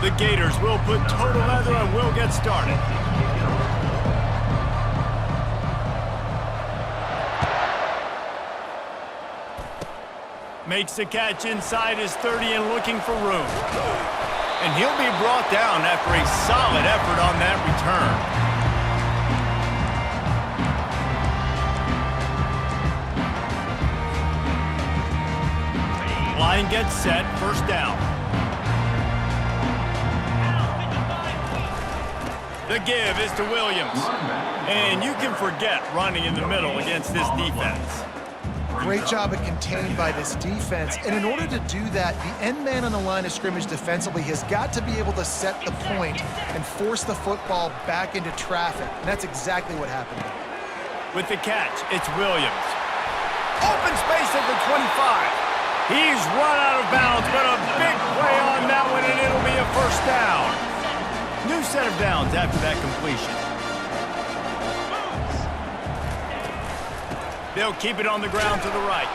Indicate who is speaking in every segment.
Speaker 1: The Gators will put total leather and will get started. Makes the catch inside his 30 and looking for room. And he'll be brought down after a solid effort on that return. Line gets set, first down. The give is to Williams. And you can forget running in the middle against this defense.
Speaker 2: Great job at contained by this defense. And in order to do that, the end man on the line of scrimmage defensively has got to be able to set the point and force the football back into traffic. And that's exactly what happened.
Speaker 1: With the catch, it's Williams. Open space at the 25. He's run out of bounds, but a big play on that one, and it'll be a first down. New set of downs after that completion. They'll keep it on the ground to the right.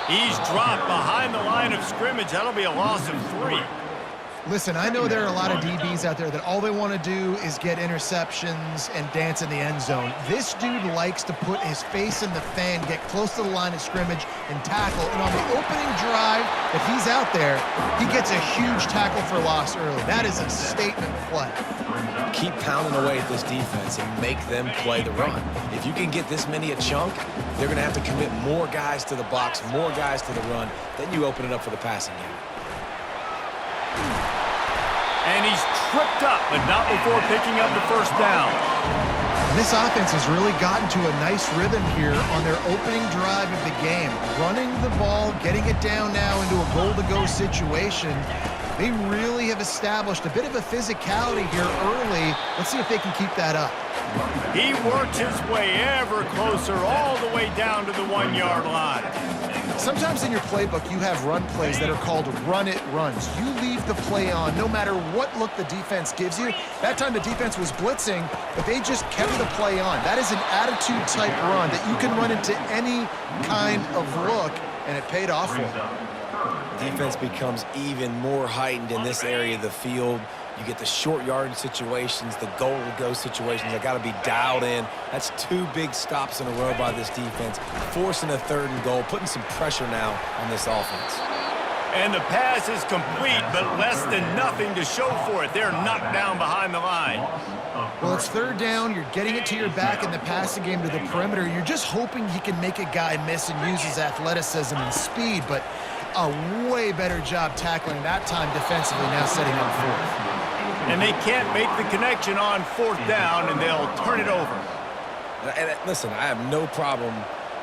Speaker 1: He's dropped behind the line of scrimmage. That'll be a loss of 3.
Speaker 2: Listen, I know there are a lot of DBs out there that all they want to do is get interceptions and dance in the end zone. This dude likes to put his face in the fan, get close to the line of scrimmage, and tackle. And on the opening drive that he's out there, he gets a huge tackle for loss early. That is a statement play.
Speaker 3: Keep pounding away at this defense and make them play the run. If you can get this many a chunk, they're going to have to commit more guys to the box, more guys to the run. Then you open it up for the passing game.
Speaker 1: And he's tripped up, but not before picking up the first down.
Speaker 2: And this offense has really gotten to a nice rhythm here on their opening drive of the game. Running the ball, getting it down now into a goal-to-go situation. They really have established a bit of a physicality here early. Let's see if they can keep that up.
Speaker 1: He works his way ever closer all the way down to the 1-yard line.
Speaker 2: Sometimes in your playbook, you have run plays that are called run-it runs. You leave the play on no matter what look the defense gives you. That time the defense was blitzing, but they just kept the play on. That is an attitude-type run that you can run into any kind of look, and it paid off for them.
Speaker 3: Defense becomes even more heightened in this area of the field. You get the short yardage situations, the goal-to-go situations that got to be dialed in. That's 2 big stops in a row by this defense, forcing a 3rd and goal, putting some pressure now on this offense.
Speaker 1: And the pass is complete, but less than nothing to show for it. They're knocked down behind the line.
Speaker 2: Well, it's 3rd down. You're getting it to your back in the passing game to the perimeter. You're just hoping he can make a guy miss and use his athleticism and speed, but a way better job tackling that time defensively, now setting up 4th.
Speaker 1: And they can't make the connection on 4th down, and they'll turn it over.
Speaker 3: And listen, I have no problem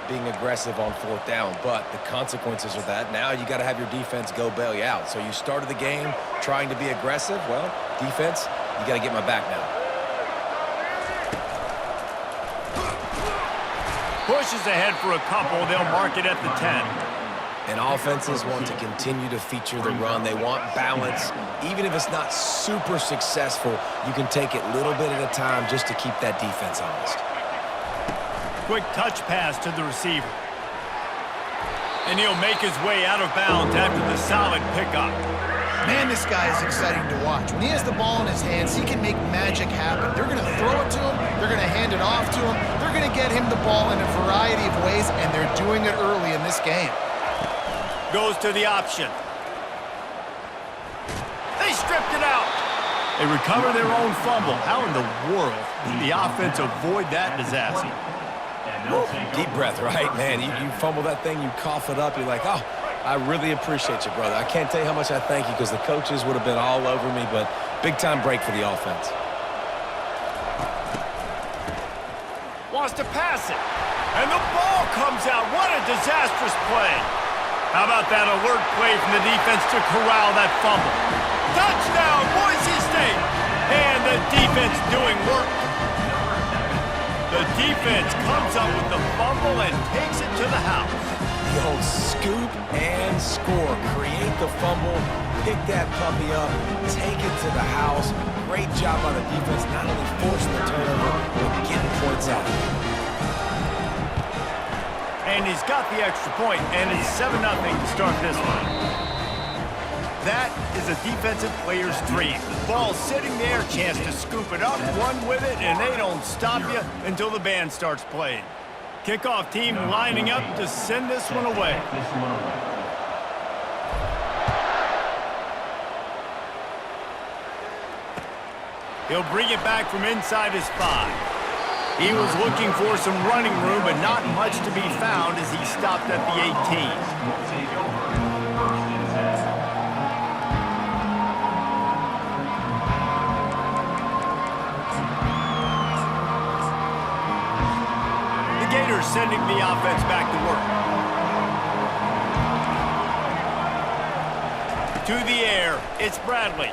Speaker 3: being aggressive on 4th down, but the consequences of that, now you got to have your defense go bail you out. So you started the game trying to be aggressive. Well, defense, you got to get my back now.
Speaker 1: Pushes ahead for a couple. They'll mark it at the 10.
Speaker 3: And offenses want to continue to feature the run. They want balance. Even if it's not super successful, you can take it little bit at a time just to keep that defense honest.
Speaker 1: Quick touch pass to the receiver. And he'll make his way out of bounds after the solid pickup.
Speaker 2: Man, this guy is exciting to watch. When he has the ball in his hands, he can make magic happen. They're going to throw it to him. They're going to hand it off to him. They're going to get him the ball in a variety of ways, and they're doing it early in this game.
Speaker 1: Goes to the option. They stripped it out. They recover their own fumble. How in the world did the offense avoid that disaster?
Speaker 3: Deep breath, right, man? You fumble that thing, you cough it up, you're like, oh, I really appreciate you, brother. I can't tell you how much I thank you because the coaches would have been all over me, but big-time break for the offense.
Speaker 1: Wants to pass it. And the ball comes out. What a disastrous play. How about that alert play from the defense to corral that fumble? Touchdown, Boise State! And the defense doing work. The defense comes up with the fumble and takes it to the house.
Speaker 3: The old scoop and score. Create the fumble, pick that puppy up, take it to the house. Great job by the defense, not only forcing the turnover, but getting points out of it.
Speaker 1: And he's got the extra point, and it's 7-0 to start this one. That is a defensive player's dream. Ball sitting there, chance to scoop it up, run with it, and they don't stop you until the band starts playing. Kickoff team lining up to send this one away. He'll bring it back from inside his 5. He was looking for some running room, but not much to be found as he stopped at the 18. The Gators sending the offense back to work. To the air, it's Bradley.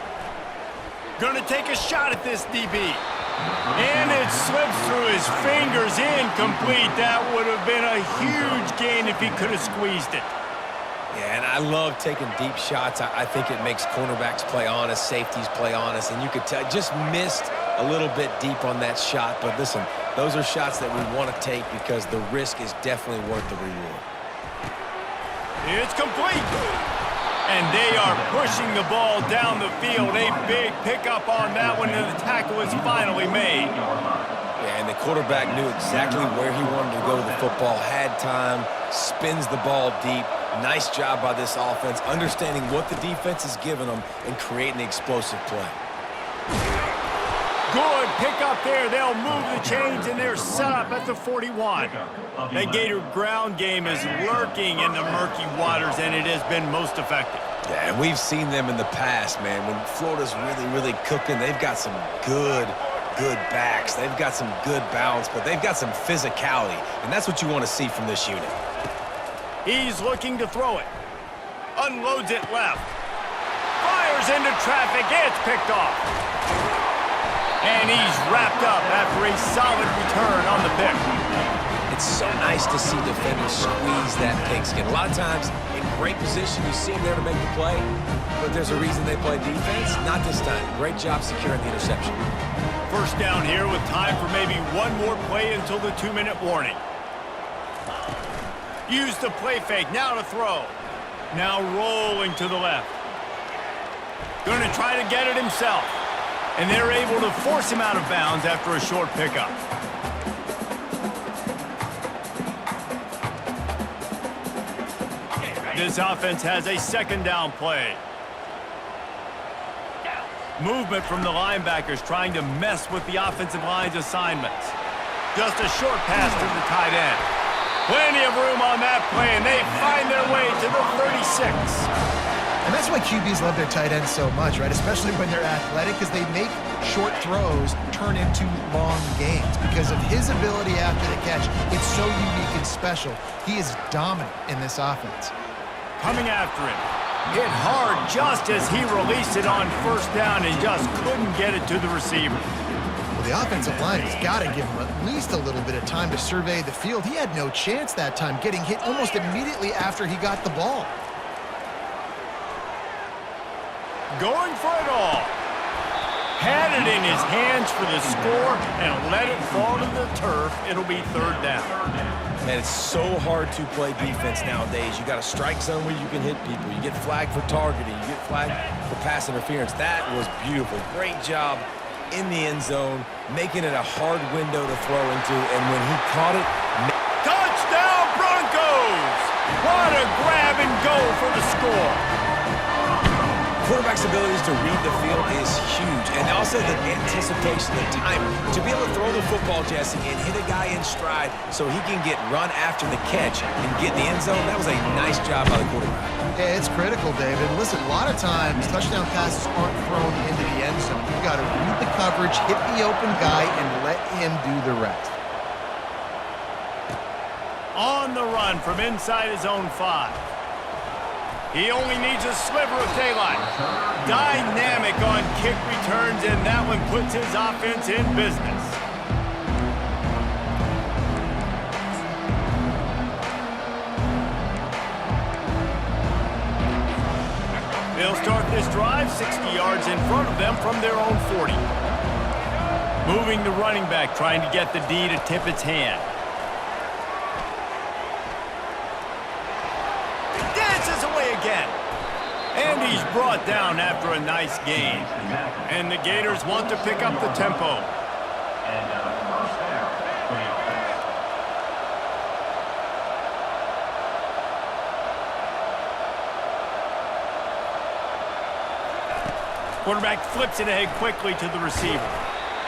Speaker 1: Gonna take a shot at this DB. And it slips through his fingers, incomplete. That would have been a huge gain if he could have squeezed it.
Speaker 3: Yeah, and I love taking deep shots. I think it makes cornerbacks play honest, safeties play honest, and you could tell just missed a little bit deep on that shot. But listen, those are shots that we want to take because the risk is definitely worth the reward.
Speaker 1: It's complete. And they are pushing the ball down the field. A big pickup on that one, and the tackle is finally made.
Speaker 3: Yeah, and the quarterback knew exactly where he wanted to go with the football, had time, spins the ball deep. Nice job by this offense, understanding what the defense is giving them and creating the explosive play.
Speaker 1: Good pickup there. They'll move the chains, and they're set up at the 41. The Gator ground game is lurking in the murky waters, and it has been most effective.
Speaker 3: Yeah, and we've seen them in the past, man. When Florida's really cooking, they've got some good backs. They've got some good balance, but they've got some physicality, and that's what you want to see from this unit.
Speaker 1: He's looking to throw it. Unloads it left. Fires into traffic. It's picked off. And he's wrapped up after a solid return on the pick.
Speaker 3: It's so nice to see defenders squeeze that pigskin. A lot of times, in great position, you see them there to make the play, but there's a reason they play defense. Not this time. Great job securing the interception.
Speaker 1: First down here with time for maybe one more play until the 2-minute warning. Use the play fake. Now to throw. Now rolling to the left. Going to try to get it himself. And they're able to force him out of bounds after a short pickup. This offense has a second down play. Movement from the linebackers trying to mess with the offensive line's assignments. Just a short pass to the tight end. Plenty of room on that play, and they find their way to the 36.
Speaker 2: And that's why QBs love their tight ends so much, right? Especially when they're athletic, because they make short throws turn into long gains. Because of his ability after the catch, it's so unique and special. He is dominant in this offense.
Speaker 1: Coming after him. Hit hard just as he released it on first down and just couldn't get it to the receiver.
Speaker 2: Well, the offensive line has got to give him at least a little bit of time to survey the field. He had no chance that time, getting hit almost immediately after he got the ball.
Speaker 1: Going for it all. Had it in his hands for the score and let it fall to the turf. It'll be third down.
Speaker 3: Man, it's so hard to play defense nowadays. You got a strike zone where you can hit people. You get flagged for targeting. You get flagged for pass interference. That was beautiful. Great job in the end zone, making it a hard window to throw into. And when he caught it...
Speaker 1: Touchdown, Broncos! What a grab and go for the score.
Speaker 3: Quarterback's abilities to read the field is huge, and also the anticipation, the timing. To be able to throw the football, Jesse, and hit a guy in stride so he can get run after the catch and get in the end zone, that was a nice job by the quarterback.
Speaker 2: Yeah, it's critical, David. Listen, a lot of times touchdown passes aren't thrown into the end zone. You've got to read the coverage, hit the open guy, and let him do the rest.
Speaker 1: On the run from inside his own 5. He only needs a sliver of daylight. Dynamic on kick returns, and that one puts his offense in business. this drive, 60 yards in front of them from their own 40. Moving the running back, trying to get the D to tip its hand. Dances away again. And he's brought down after a nice gain. And the Gators want to pick up the tempo. Quarterback flips it ahead quickly to the receiver.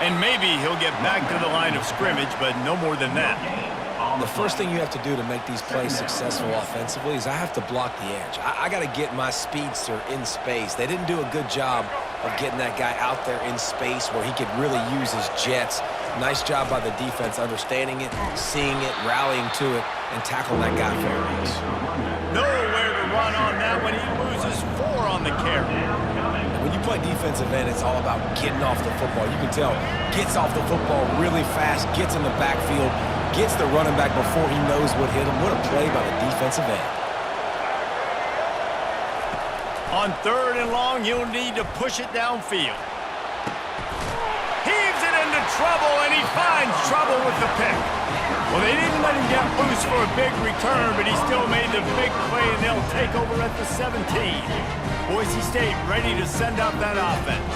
Speaker 1: And maybe he'll get back to the line of scrimmage, but no more than that.
Speaker 3: The first thing you have to do to make these plays successful offensively is I have to block the edge. I got to get my speedster in space. They didn't do a good job of getting that guy out there in space where he could really use his jets. Nice job by the defense understanding it, seeing it, rallying to it, and tackling that guy for a reach.
Speaker 1: Nowhere to run on that when he loses 4 on the carry.
Speaker 3: When you play defensive end, it's all about getting off the football. You can tell, gets off the football really fast, gets in the backfield, gets the running back before he knows what hit him. What a play by the defensive end.
Speaker 1: On 3rd and long, he'll need to push it downfield. Heaves it into trouble, and he finds trouble with the pick. Well, they didn't let him get loose for a big return, but he still made the big play, and they'll take over at the 17. Boise State ready to send out that offense.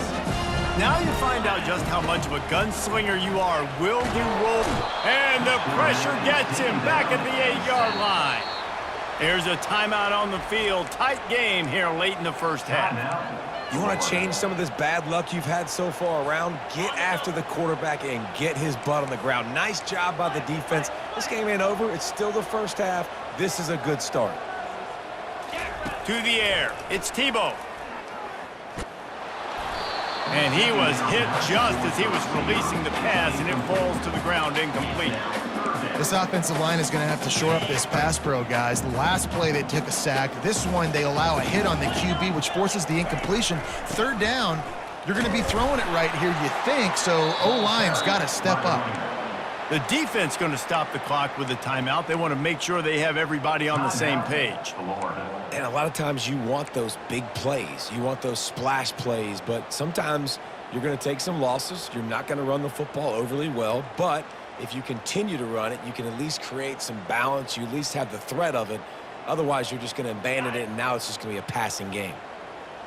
Speaker 1: Now you find out just how much of a gunslinger you are. Will you roll? And the pressure gets him back at the 8-yard line. There's a timeout on the field. Tight game here late in the first half.
Speaker 3: You want to change some of this bad luck you've had so far around? Get after the quarterback and get his butt on the ground. Nice job by the defense. This game ain't over. It's still the first half. This is a good start.
Speaker 1: To the air. It's Tebow. And he was hit just as he was releasing the pass, and it falls to the ground incomplete.
Speaker 2: This offensive line is going to have to shore up this pass pro, guys. The last play they took a sack. This one they allow a hit on the QB, which forces the incompletion. 3rd down, you're going to be throwing it right here, you think, so O-line's got to step up.
Speaker 1: The defense going to stop the clock with a timeout. They want to make sure they have everybody on the same page.
Speaker 3: And a lot of times you want those big plays. You want those splash plays, but sometimes you're going to take some losses. You're not going to run the football overly well, but if you continue to run it, you can at least create some balance. You at least have the threat of it. Otherwise, you're just going to abandon it, and now it's just going to be a passing game.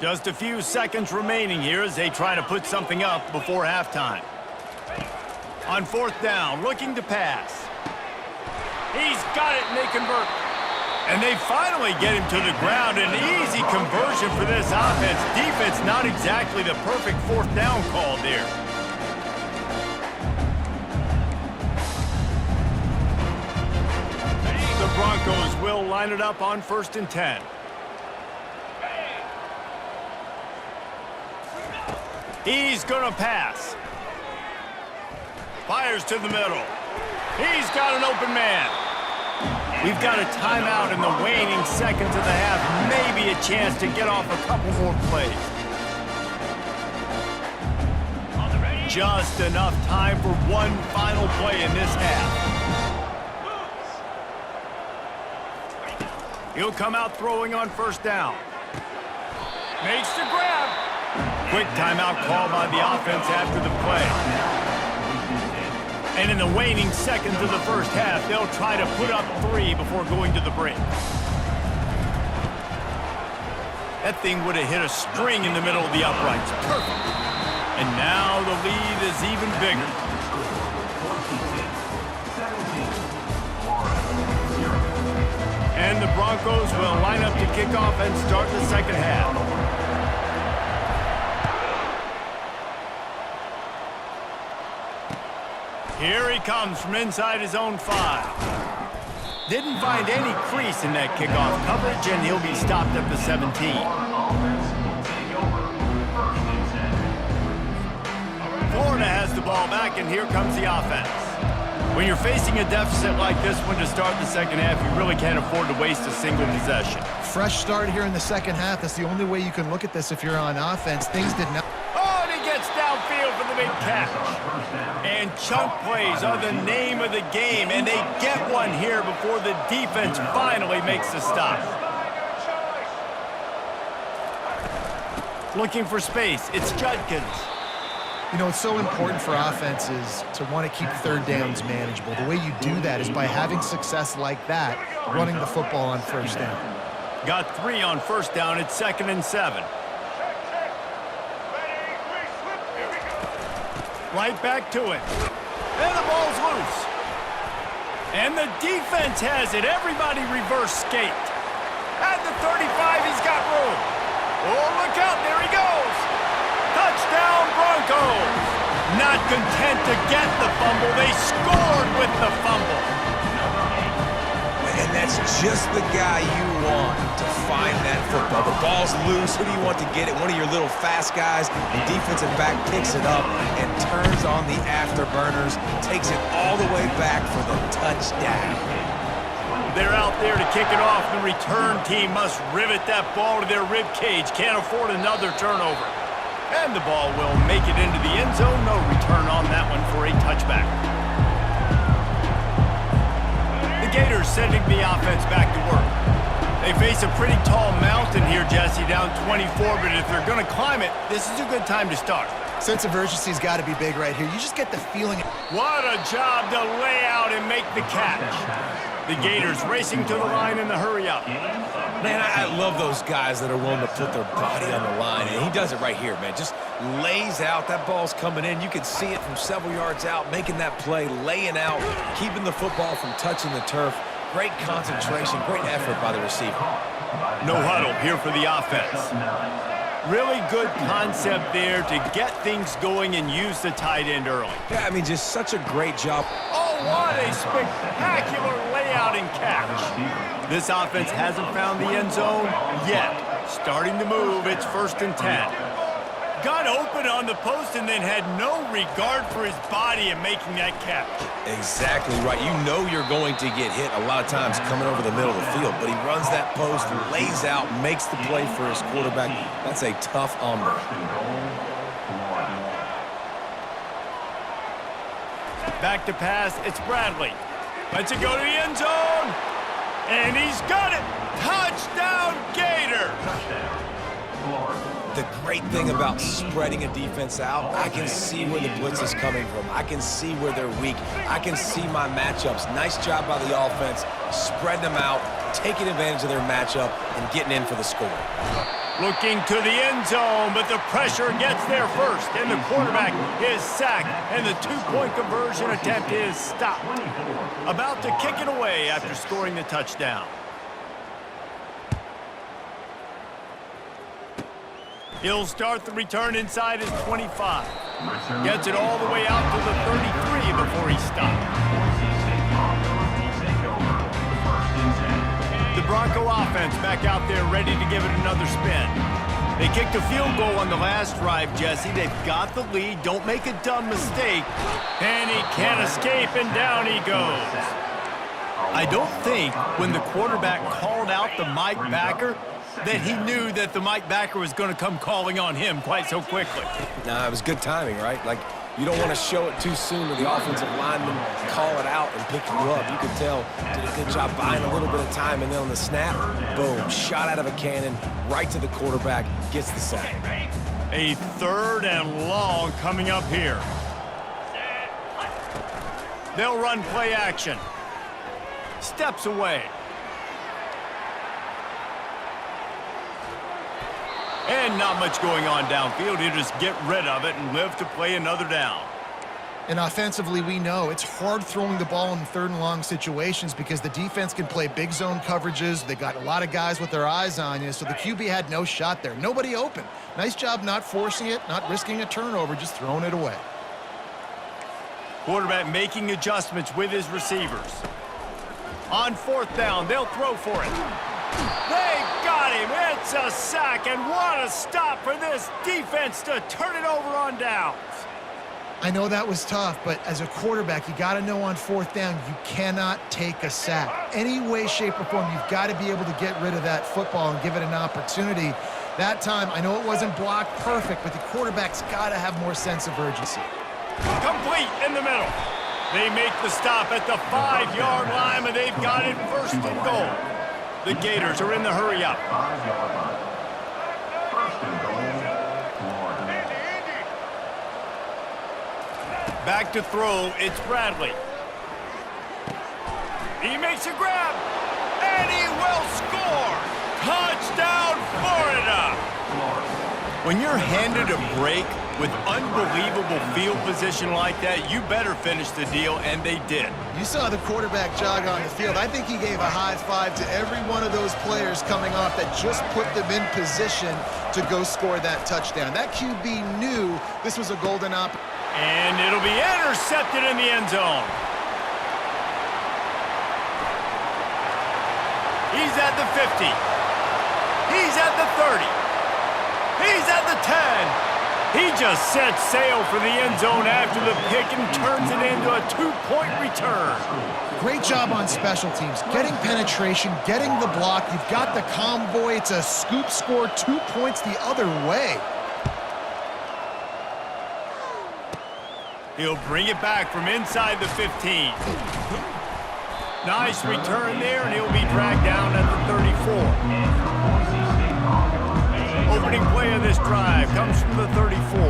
Speaker 1: Just a few seconds remaining here as they try to put something up before halftime. On 4th down, looking to pass. He's got it, and they convert. And they finally get him to the ground. An easy conversion for this offense. Defense not exactly the perfect 4th down call there. The Broncos will line it up on 1st and 10. He's going to pass. Fires to the middle. He's got an open man. We've got a timeout in the waning seconds of the half. Maybe a chance to get off a couple more plays. Just enough time for one final play in this half. He'll come out throwing on 1st down. Makes the grab. Quick timeout call by the offense after the play. And in the waning seconds of the first half, they'll try to put up 3 before going to the break. That thing would have hit a string in the middle of the uprights. Perfect. And now the lead is even bigger. And the Broncos will line up to kick off and start the second half. Here he comes from inside his own 5. Didn't find any crease in that kickoff coverage, and he'll be stopped at the 17. Florida has the ball back, and here comes the offense. When you're facing a deficit like this one to start the second half, you really can't afford to waste a single possession.
Speaker 2: Fresh start here in the second half. That's the only way you can look at this if you're on offense. Things did not...
Speaker 1: Oh, and he gets downfield for the big catch. And chunk plays are the name of the game, and they get one here before the defense finally makes the stop. Looking for space. It's Judkins.
Speaker 2: You know, it's so important for offenses to want to keep third downs manageable. The way you do that is by having success like that, running the football on first down.
Speaker 1: Got 3 on first down. It's 2nd and 7. Right back to it. And the ball's loose. And the defense has it. Everybody reverse skate. At the 35, he's got room. Oh, look out. There he goes. Touchdown, Broncos. Not content to get the fumble. They scored with the fumble.
Speaker 3: And that's just the guy you want to find that football. The ball's loose. Who do you want to get it? One of your little fast guys. The defensive back picks it up and turns on the afterburners, takes it all the way back for the touchdown.
Speaker 1: They're out there to kick it off. The return team must rivet that ball to their rib cage. Can't afford another turnover. And the ball will make it into the end zone. No return on that one for a touchback. The Gators sending the offense back to work. They face a pretty tall mountain here, Jesse, down 24, but if they're going to climb it, this is a good time to start.
Speaker 2: Sense of urgency's got to be big right here. You just get the feeling.
Speaker 1: What a job to lay out and make the catch. The Gators racing to the line in the hurry-up.
Speaker 3: Man, I love those guys that are willing to put their body on the line, and he does it right here, man. Just lays out. That ball's coming in. You can see it from several yards out, making that play, laying out, keeping the football from touching the turf. Great concentration, great effort by the receiver.
Speaker 1: No huddle here for the offense. Really good concept there to get things going and use the tight end early.
Speaker 3: Yeah, I mean, just such a great job.
Speaker 1: Oh, what a spectacular layout and catch. This offense hasn't found the end zone yet. Starting to move, it's 1st and 10. Got open on the post and then had no regard for his body in making that catch.
Speaker 3: Exactly right. You know you're going to get hit a lot of times coming over the middle of the field, but he runs that post, lays out, makes the play for his quarterback. That's a tough hombre.
Speaker 1: Back to pass, it's Bradley. Lets it go to the end zone. And he's got it. Touchdown, Gator.
Speaker 3: The great thing about spreading a defense out, I can see where the blitz is coming from. I can see where they're weak. I can see my matchups. Nice job by the offense, spreading them out, taking advantage of their matchup, and getting in for the score.
Speaker 1: Looking to the end zone, but the pressure gets there first, and the quarterback is sacked, and the two-point conversion attempt is stopped. About to kick it away after scoring the touchdown. He'll start the return inside his 25. Gets it all the way out to the 33 before he stopped. The Bronco offense back out there ready to give it another spin. They kicked a field goal on the last drive, Jesse. They've got the lead. Don't make a dumb mistake. And he can't escape, and down he goes. I don't think when the quarterback called out the Mike backer that he knew that the Mike backer was going to come calling on him quite so quickly.
Speaker 3: Nah, it was good timing, right? Like, you don't want to show it too soon to the offensive lineman, call it out and pick you up. You could tell, did a good job buying a little bit of time, and then on the snap, boom, shot out of a cannon, right to the quarterback, gets the sack.
Speaker 1: A 3rd and long coming up here. They'll run play action. Steps away. And not much going on downfield. He'll just get rid of it and live to play another down.
Speaker 2: And offensively, we know it's hard throwing the ball in 3rd and long situations because the defense can play big zone coverages. They got a lot of guys with their eyes on you, so the QB had no shot there. Nobody open. Nice job not forcing it, not risking a turnover, just throwing it away.
Speaker 1: Quarterback making adjustments with his receivers. On 4th down, they'll throw for it. They got him. It's a sack, and what a stop for this defense to turn it over on downs.
Speaker 2: I know that was tough, but as a quarterback, you got to know on 4th down, you cannot take a sack. Any way, shape, or form, you've got to be able to get rid of that football and give it an opportunity. That time, I know it wasn't blocked perfect, but the quarterback's got to have more sense of urgency.
Speaker 1: Complete in the middle. They make the stop at the 5-yard line, but they've got it 1st and goal. The Gators are in the hurry-up. Back to throw, it's Bradley. He makes a grab, and he will score! Touchdown, Florida! When you're handed a break with unbelievable field position like that, you better finish the deal, and they did.
Speaker 2: You saw the quarterback jog on the field. I think he gave a high five to every one of those players coming off that just put them in position to go score that touchdown. That QB knew this was a golden opportunity.
Speaker 1: And it'll be intercepted in the end zone. He's at the 50. He's at the 30. He's at the 10. He just sets sail for the end zone after the pick and turns it into a 2-point return.
Speaker 2: Great job on special teams. Getting penetration, getting the block. You've got the convoy. It's a scoop score, 2 points the other way.
Speaker 1: He'll bring it back from inside the 15. Nice return there, and he'll be dragged down at the 34. Opening play of this drive comes from the 34.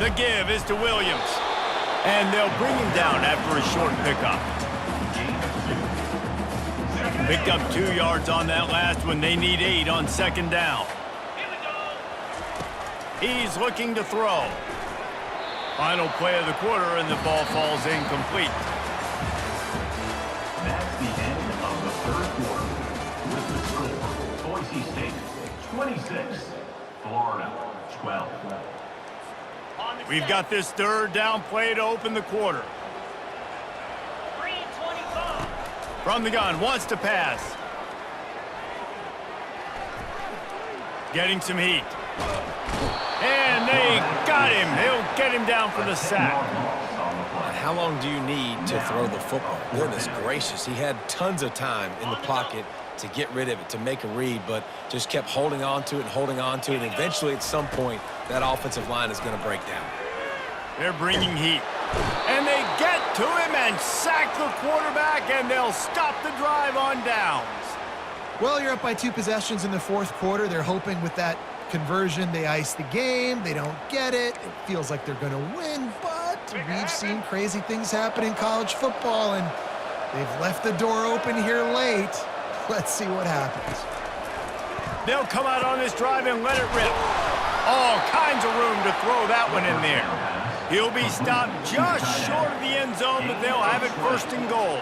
Speaker 1: The give is to Williams, and they'll bring him down after a short pickup. Picked up 2 yards on that last one. They need 8 on second down. He's looking to throw. Final play of the quarter, and the ball falls incomplete.
Speaker 4: That's the end of the third quarter. With the score, Boise State 26, Florida 12.
Speaker 1: We've got this third down play to open the quarter. From the gun, wants to pass. Getting some heat. And they got him. They'll get him down for the sack.
Speaker 3: How long do you need to throw the football? Goodness gracious, he had tons of time in the pocket to get rid of it, to make a read, but just kept holding on to it and holding on to it. And eventually, at some point, that offensive line is going to break down.
Speaker 1: They're bringing heat. And they get to him and sack the quarterback, and they'll stop the drive on downs.
Speaker 2: Well, you're up by 2 possessions in the fourth quarter. They're hoping with that conversion they ice the game. They don't get it. It feels like they're going to win, but we've seen crazy things happen in college football, and they've left the door open here late. Let's see what happens.
Speaker 1: They'll come out on this drive and let it rip. All kinds of room to throw that one in there. He'll be stopped just short of the end zone, but they'll have it first and goal.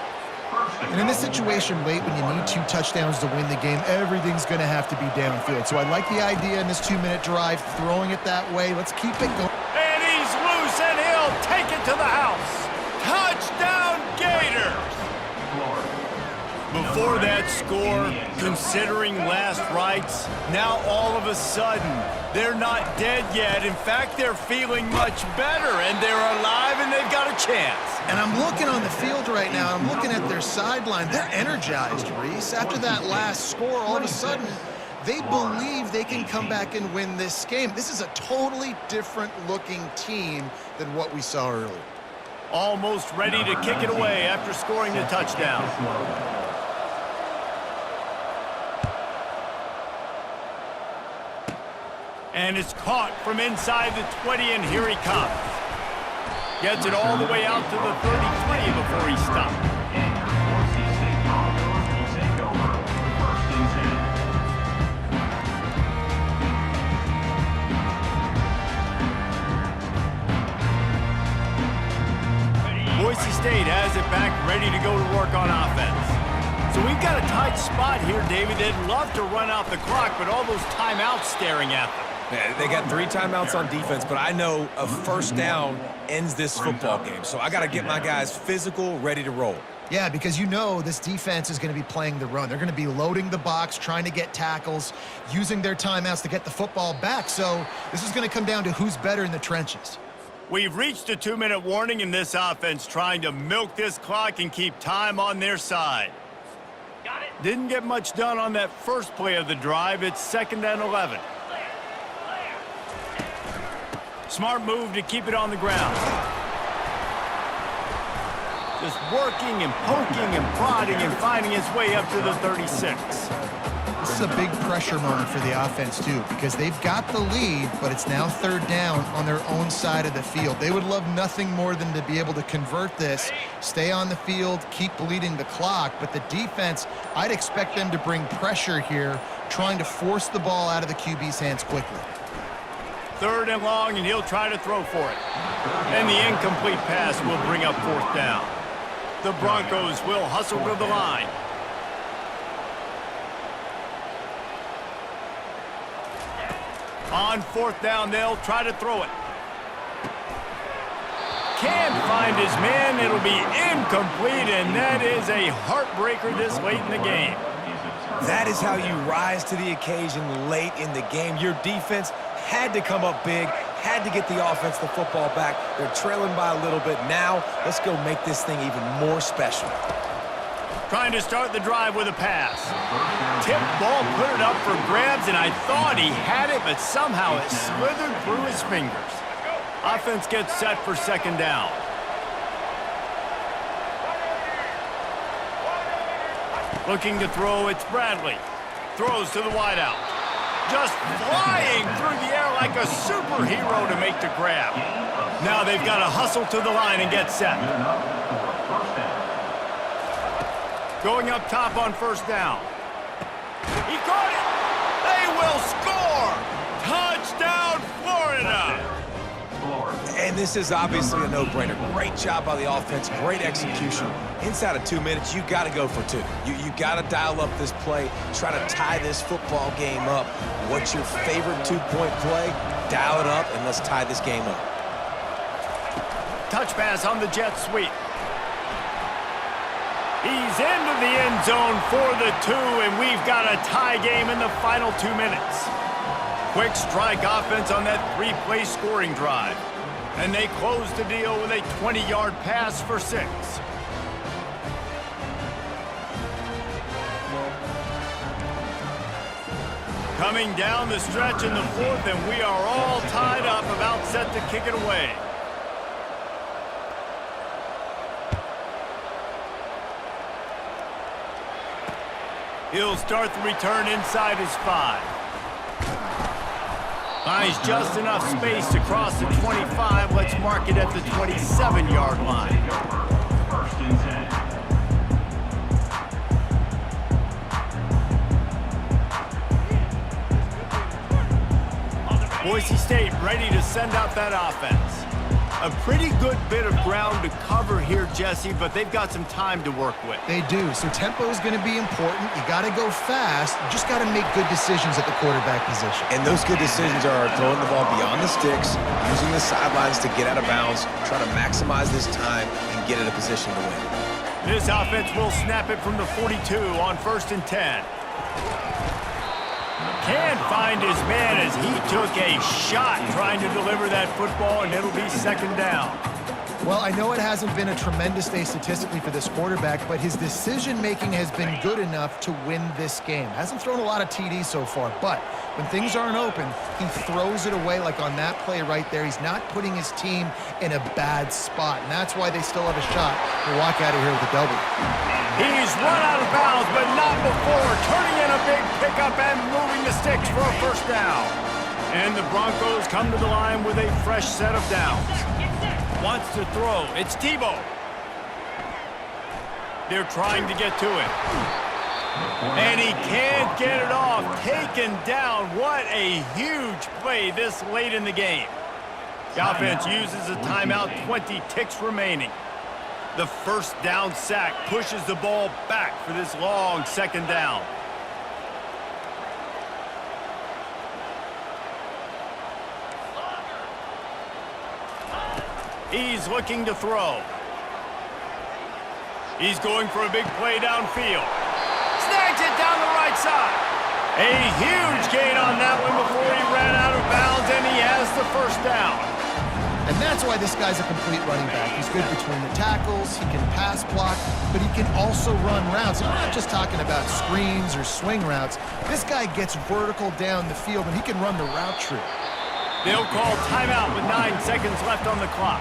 Speaker 2: And in this situation late, when you need 2 touchdowns to win the game, everything's going to have to be downfield. So I like the idea in this 2-minute drive, throwing it that way. Let's keep it going.
Speaker 1: And he's loose, and he'll take it to the house. Touchdown, Gators! Before that score, considering last rites, now all of a sudden, they're not dead yet. In fact, they're feeling much better, and they're alive, and they've got a chance.
Speaker 2: And I'm looking on the field right now. I'm looking at their sideline. They're energized, Reese. After that last score, all of a sudden, they believe they can come back and win this game. This is a totally different-looking team than what we saw earlier.
Speaker 1: Almost ready to kick it away after scoring the touchdown. And it's caught from inside the 20, and here he comes. Gets it all the way out to the 33 before he stopped. Boise State has it back, ready to go to work on offense. So we've got a tight spot here, David. They'd love to run out the clock, but all those timeouts staring at them.
Speaker 3: Yeah, they got 3 timeouts on defense, but I know a first down ends this football game. So I got to get my guys physical, ready to roll.
Speaker 2: Yeah, because you know this defense is going to be playing the run. They're going to be loading the box, trying to get tackles, using their timeouts to get the football back. So this is going to come down to who's better in the trenches.
Speaker 1: We've reached a 2-minute warning in this offense, trying to milk this clock and keep time on their side. Didn't get much done on that first play of the drive. It's 2nd and 11. Smart move to keep it on the ground. Just working and poking and prodding and finding his way up to the 36.
Speaker 2: This is a big pressure moment for the offense, too, because they've got the lead, but it's now third down on their own side of the field. They would love nothing more than to be able to convert this, stay on the field, keep bleeding the clock. But the defense, I'd expect them to bring pressure here, trying to force the ball out of the QB's hands quickly.
Speaker 1: Third and long, and he'll try to throw for it. And the incomplete pass will bring up fourth down. The Broncos will hustle to the line. On fourth down, they'll try to throw it. Can't find his man. It'll be incomplete, and that is a heartbreaker this late in the game.
Speaker 3: That is how you rise to the occasion late in the game. Your defense had to come up big, had to get the offense the football back. They're trailing by a little bit. Now, let's go make this thing even more special.
Speaker 1: Trying to start the drive with a pass. Tip ball, put it up for grabs, and I thought he had it, but somehow it slithered through his fingers. Offense gets set for second down. Looking to throw, it's Bradley. Throws to the wideout. Just flying through the air like a superhero to make the grab. Now they've got to hustle to the line and get set. Going up top on first down. He caught it. They will score. Touchdown, Florida.
Speaker 3: And this is obviously a no-brainer. Great job by the offense, great execution. Inside of 2 minutes, you got to go for two. You got to dial up this play, try to tie this football game up. What's your favorite two-point play? Dial it up, and let's tie this game up.
Speaker 1: Touch pass on the jet sweep. He's into the end zone for the two, and we've got a tie game in the final 2 minutes. Quick strike offense on that three-play scoring drive. And they close the deal with a 20-yard pass for 6. Coming down the stretch in the fourth, and we are all tied up, about set to kick it away. He'll start the return inside his 5. Finds just enough space to cross the 25. Let's mark it at the 27-yard line.
Speaker 4: First and 10.
Speaker 1: Boise State ready to send out that offense. A pretty good bit of ground to cover here, Jesse, but they've got some time to work with.
Speaker 2: They do, so tempo is going to be important. You got to go fast. You just got to make good decisions at the quarterback position.
Speaker 3: And those good decisions are throwing the ball beyond the sticks, using the sidelines to get out of bounds, trying to maximize this time and get in a position to win.
Speaker 1: This offense will snap it from the 42 on first and 10. Can't find his man as he took a shot trying to deliver that football, and it'll be second down.
Speaker 2: Well, I know it hasn't been a tremendous day statistically for this quarterback, but his decision-making has been good enough to win this game. Hasn't thrown a lot of TDs so far, but when things aren't open, he throws it away like on that play right there. He's not putting his team in a bad spot, and that's why they still have a shot to walk out of here with a W.
Speaker 1: He's run out of bounds, but not before. Turning in a big pickup and moving the sticks for a first down. And the Broncos come to the line with a fresh set of downs. Wants to throw. It's Tebow. They're trying to get to it. And he can't get it off. Taken down. What a huge play this late in the game. The offense uses a timeout. 20 ticks remaining. The first down sack pushes the ball back for this long second down. He's looking to throw. He's going for a big play downfield. Snags it down the right side. A huge gain on that one before he ran out of bounds, and he has the first down.
Speaker 2: And that's why this guy's a complete running back. He's good between the tackles, he can pass block, but he can also run routes. And we're not just talking about screens or swing routes. This guy gets vertical down the field, and he can run the route tree.
Speaker 1: They'll call timeout with 9 seconds left on the clock.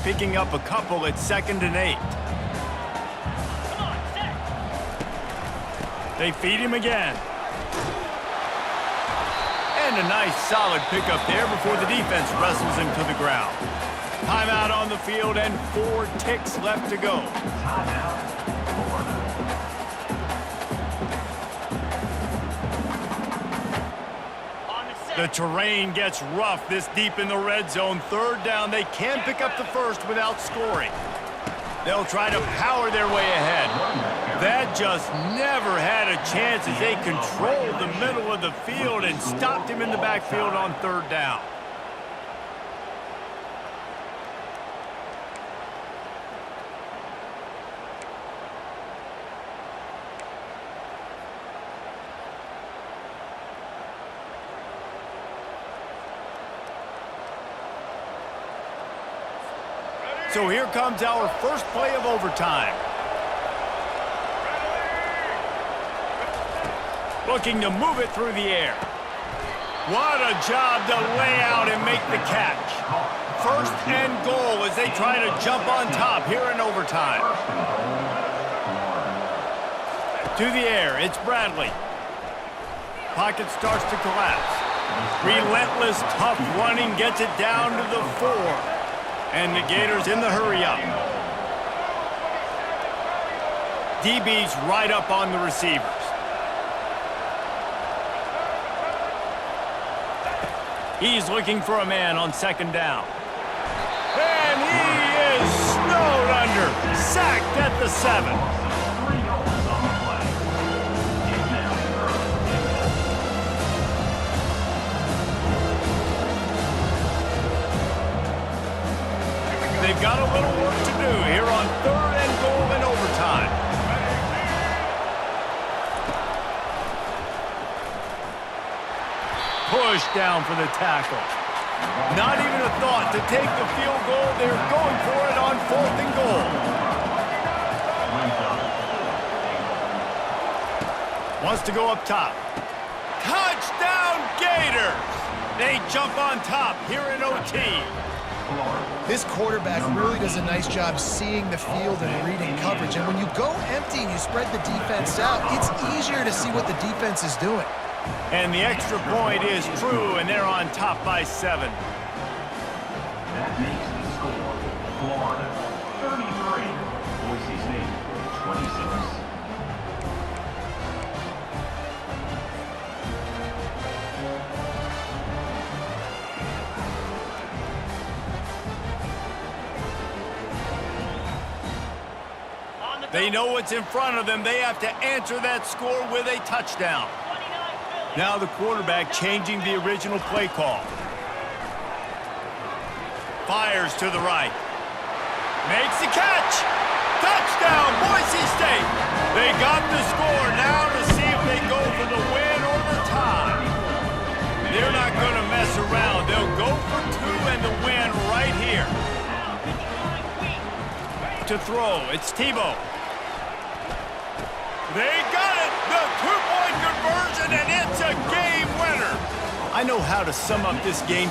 Speaker 1: picking up a couple at 2nd and 8. They feed him again. And a nice solid pickup there before the defense wrestles him to the ground. Timeout on the field and 4 ticks left to go.
Speaker 4: Timeout, Florida.
Speaker 1: The terrain gets rough this deep in the red zone. 3rd down, they can pick up the first without scoring. They'll try to power their way ahead. That just never had a chance as they controlled the middle of the field and stopped him in the backfield on 3rd down. So here comes our first play of overtime. Looking to move it through the air. What a job to lay out and make the catch. 1st and goal as they try to jump on top here in overtime. To the air, it's Bradley. Pocket starts to collapse. Relentless, tough running gets it down to the 4. And the Gators in the hurry-up. DB's right up on the receivers. He's looking for a man on 2nd down. And he is snowed under. Sacked at the 7.
Speaker 4: 3 yards on the play. Get down early.
Speaker 1: They've got a little work to do here on 3rd and goal in overtime. Push down for the tackle. Not even a thought to take the field goal. They're going for it on 4th and goal. Wants to go up top. Touchdown Gators! They jump on top here in OT.
Speaker 2: This quarterback really does a nice job seeing the field and reading coverage. And when you go empty and you spread the defense out, it's easier to see what the defense is doing.
Speaker 1: And the extra point is true, and they're on top by 7.
Speaker 4: That makes the score Florida 33, Boise State 26.
Speaker 1: They know what's in front of them. They have to answer that score with a touchdown. Now the quarterback changing the original play call. Fires to the right. Makes the catch. Touchdown, Boise State. They got the score. Now to see if they go for the win or the tie. They're not going to mess around. They'll go for 2 and the win right here. To throw, it's Tebow. They got it! The 2-point conversion, and it's a game winner! I know how to sum up this game